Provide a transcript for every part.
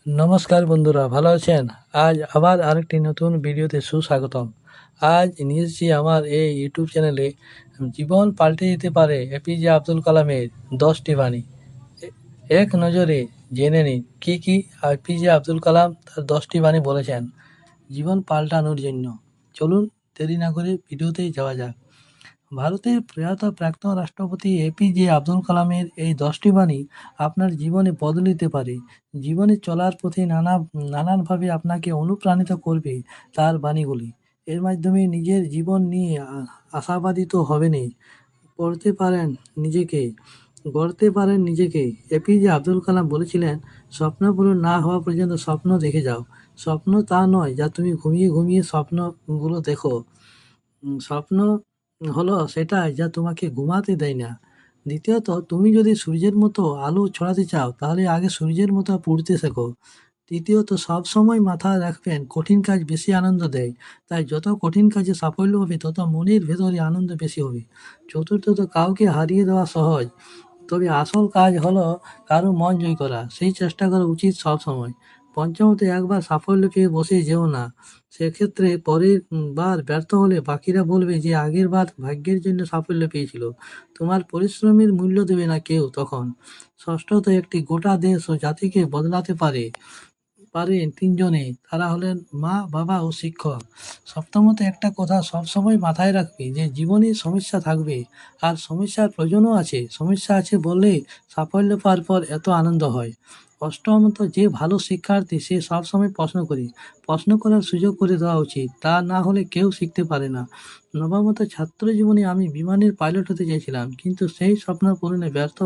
নমস্কার বন্ধুরা, ভালো আছেন? আজ আবার আরেকটি নতুন ভিডিওতে সুস্বাগতম। আজ নিয়ে এসেছি আমার এই ইউটিউব চ্যানেলে জীবন পাল্টে যেতে পারে এপিজে আব্দুল কালামের 10টি বাণী। এক নজরে জেনে নিন কী কী এপিজে আব্দুল কালাম তার 10টি বাণী বলেছেন জীবন পাল্টানোর জন্য। চলুন দেরি না করে ভিডিওতেই যাওয়া যাক। ভারতের প্রয়াত প্রাক্তন রাষ্ট্রপতি এপিজে আব্দুল কালামের এই 10টি বাণী আপনার জীবনে বদলে দিতে পারে। জীবনে চলার পথে নানানভাবে আপনাকে অনুপ্রাণিত করবে তার বাণীগুলি। এর মাধ্যমে নিজের জীবন নিয়ে আশাবাদী তো হবেনই, পড়তে পারেন নিজেকে, গড়তে পারেন নিজেকে। এপিজে আব্দুল কালাম বলেছিলেন, স্বপ্ন পূরণ না হওয়া পর্যন্ত স্বপ্ন দেখে যাও। স্বপ্ন তা নয় যা তুমি ঘুমিয়ে ঘুমিয়ে স্বপ্নগুলো দেখো। স্বপ্ন হলো সেটাই যা তোমাকে ঘুমাতে দেয় না। দ্বিতীয়ত, তুমি যদি সূর্যের মতো আলো ছড়াতে চাও তাহলে আগে সূর্যের মতো পড়তে শেখো। তৃতীয়ত, সবসময় মাথায় রাখবেন কঠিন কাজ বেশি আনন্দ দেয়, তাই যত কঠিন কাজে সাফল্য হবে তত মনের ভেতরে আনন্দ বেশি হবে। চতুর্থত, কাউকে হারিয়ে দেওয়া সহজ, তবে আসল কাজ হলো কারো মন জয় করা, সেই চেষ্টা করা উচিত সবসময়। পঞ্চমত, একবার সাফল্য পেয়ে বসে যেও না, সেক্ষেত্রে পরের বার ব্যর্থ হলে বাকিরা বলবে যে আগের বার ভাগ্যের জন্য সাফল্য পেয়েছিল, তোমার পরিশ্রমের মূল্য দেবে না কেউ তখন। ষষ্ঠত, একটি গোটা দেশ ও জাতিকে বদলাতে পারেন তিনজনে, তারা হলেন মা, বাবা ও শিক্ষক। সপ্তমত, একটা কথা সবসময় মাথায় রাখবে যে জীবনে সমস্যা থাকবে, আর সমস্যার প্রয়োজনও আছে। সমস্যা আছে বললে সাফল্য পাওয়ার পর এত আনন্দ হয়। অষ্টমত, যে ভালো শিক্ষার্থী সে সবসময় প্রশ্ন করার সুযোগ করে দেওয়া উচিত, তা না হলে কেউ শিখতে পারে না। নবমত, ছাত্র জীবনে আমি বিমানের পাইলট হতে চেয়েছিলাম, কিন্তু সেই স্বপ্ন পূরণে ব্যর্থ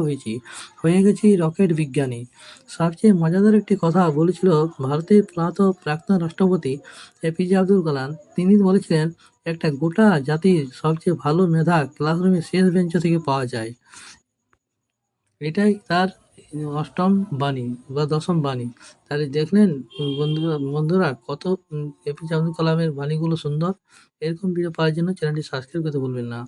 হয়ে গেছি রকেট বিজ্ঞানী। সবচেয়ে মজাদার একটি কথা বলেছিল ভারতের প্রাক্তন রাষ্ট্রপতি এপিজে আব্দুল কালাম। তিনি বলেছিলেন, একটা গোটা জাতির সবচেয়ে ভালো মেধা ক্লাসরুমের শেষ বেঞ্চ থেকে পাওয়া যায়। এটাই তার অষ্টম বাণী বা দশম বাণী। তাহলে দেখলেন বন্ধুরা কত এপিজে আব্দুল কালামের বাণীগুলো সুন্দর। এরকম ভিডিও পাওয়ার জন্য চ্যানেলটি সাবস্ক্রাইব করতে ভুলবেন না।